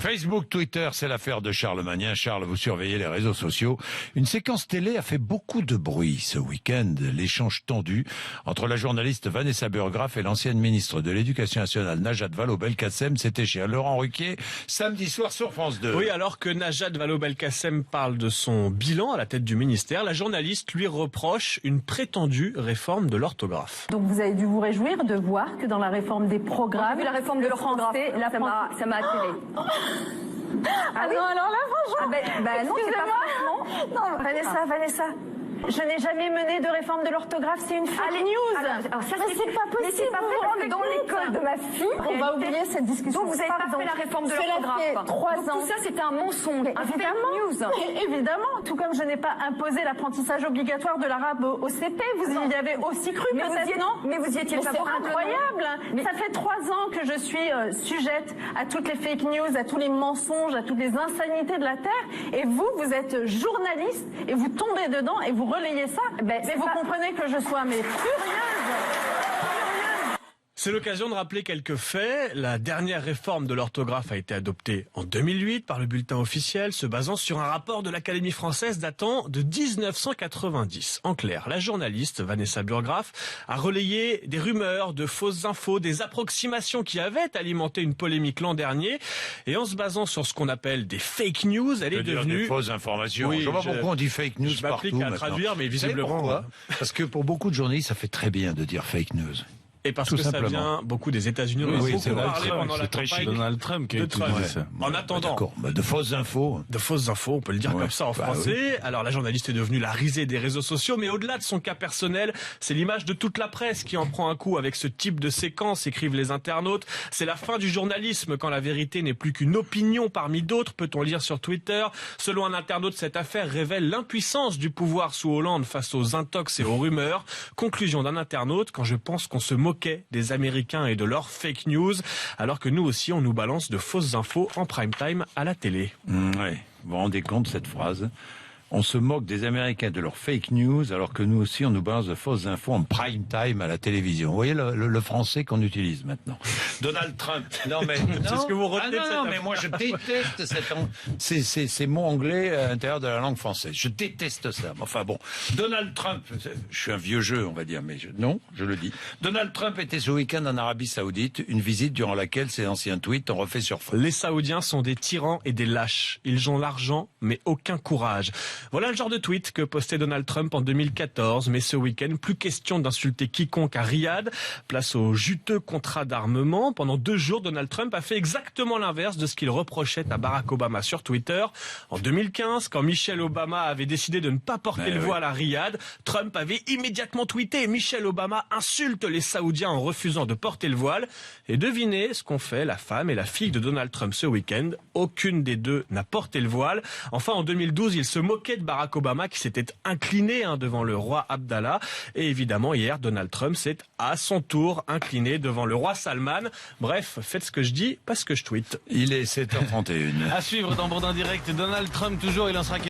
Facebook, Twitter, c'est l'affaire de Charles Magnin. Charles, vous surveillez les réseaux sociaux. Une séquence télé a fait beaucoup de bruit ce week-end. L'échange tendu entre la journaliste Vanessa Burgraff et l'ancienne ministre de l'Éducation nationale Najat Vallaud-Belkacem, c'était chez Laurent Ruquier, samedi soir sur France 2. Oui, alors que Najat Vallaud-Belkacem parle de son bilan à la tête du ministère, la journaliste lui reproche une prétendue réforme de l'orthographe. Donc vous avez dû vous réjouir de voir que dans la réforme des programmes, la réforme de l'orthographe, ça m'a attiré. Ah oui. Non, alors là, franchement, non, c'est pas non, Vanessa, je n'ai jamais mené de réforme de l'orthographe, c'est une fake news. Alors ça, mais c'est pas possible. C'est pas vrai, dans l'école de ma fille, on va oublier cette discussion. Donc vous avez pas fait la réforme de l'orthographe. Cela fait 3 ans. Tout ça, c'était un mensonge, un fake news. Évidemment, tout comme je n'ai pas imposé l'apprentissage obligatoire de l'arabe au CP, vous y avez aussi cru, peut-être, non? Mais vous y étiez c'est incroyable. Ça fait 3 ans que je suis sujette à toutes les fake news, à tous les mensonges, à toutes les insanités de la Terre. Et vous êtes journaliste et vous tombez dedans et vous relayez ça. Mais vous comprenez que je sois furieuse. C'est l'occasion de rappeler quelques faits. La dernière réforme de l'orthographe a été adoptée en 2008 par le bulletin officiel, se basant sur un rapport de l'Académie française datant de 1990. En clair, la journaliste Vanessa Burgraff a relayé des rumeurs, de fausses infos, des approximations qui avaient alimenté une polémique l'an dernier. Et en se basant sur ce qu'on appelle des fake news, elle est devenue... des fausses informations. Oui, je vois pourquoi on dit fake news partout maintenant. Je m'applique à traduire, mais visiblement... Parce que pour beaucoup de journalistes, ça fait très bien de dire fake news. Et parce que ça vient beaucoup des États-Unis. Oui, beaucoup c'est vrai, parlé pendant la campagne Donald Trump qui a utilisé ça. En attendant. D'accord, de fausses infos. De fausses infos, on peut le dire comme ça en français. Oui. Alors la journaliste est devenue la risée des réseaux sociaux, mais au-delà de son cas personnel, c'est l'image de toute la presse qui en prend un coup avec ce type de séquence, écrivent les internautes. C'est la fin du journalisme quand la vérité n'est plus qu'une opinion parmi d'autres, peut-on lire sur Twitter. Selon un internaute, cette affaire révèle l'impuissance du pouvoir sous Hollande face aux intox et aux rumeurs. Conclusion d'un internaute, quand je pense qu'on se moquait des Américains et de leurs fake news, alors que nous aussi on nous balance de fausses infos en prime time à la télé. Oui, vous vous rendez compte de cette phrase? On se moque des Américains de leurs fake news, alors que nous aussi on nous balance de fausses infos en prime time à la télévision. Vous voyez le français qu'on utilise maintenant. Donald Trump. Non mais c'est ce que vous retenez. Non, mais moi je déteste ces mots anglais à l'intérieur de la langue française. Je déteste ça. Enfin bon, Donald Trump. Je suis un vieux jeu, on va dire, mais non, je le dis. Donald Trump était ce week-end en Arabie Saoudite, une visite durant laquelle ses anciens tweets ont refait surface. Les Saoudiens sont des tyrans et des lâches. Ils ont l'argent, mais aucun courage. Voilà le genre de tweet que postait Donald Trump en 2014, mais ce week-end, plus question d'insulter quiconque à Riyad. Place au juteux contrat d'armement. Pendant 2 jours, Donald Trump a fait exactement l'inverse de ce qu'il reprochait à Barack Obama sur Twitter. En 2015, quand Michelle Obama avait décidé de ne pas porter le voile à Riyad, Trump avait immédiatement tweeté « Michelle Obama insulte les Saoudiens en refusant de porter le voile ». Et devinez ce qu'ont fait la femme et la fille de Donald Trump ce week-end. Aucune des deux n'a porté le voile. Enfin, en 2012, il se moquait de Barack Obama qui s'était incliné devant le roi Abdallah. Et évidemment, hier, Donald Trump s'est à son tour incliné devant le roi Salman. Bref, faites ce que je dis, pas ce que je tweete. Il est 7h31. À suivre dans Bourdin Direct, Donald Trump toujours, il en sera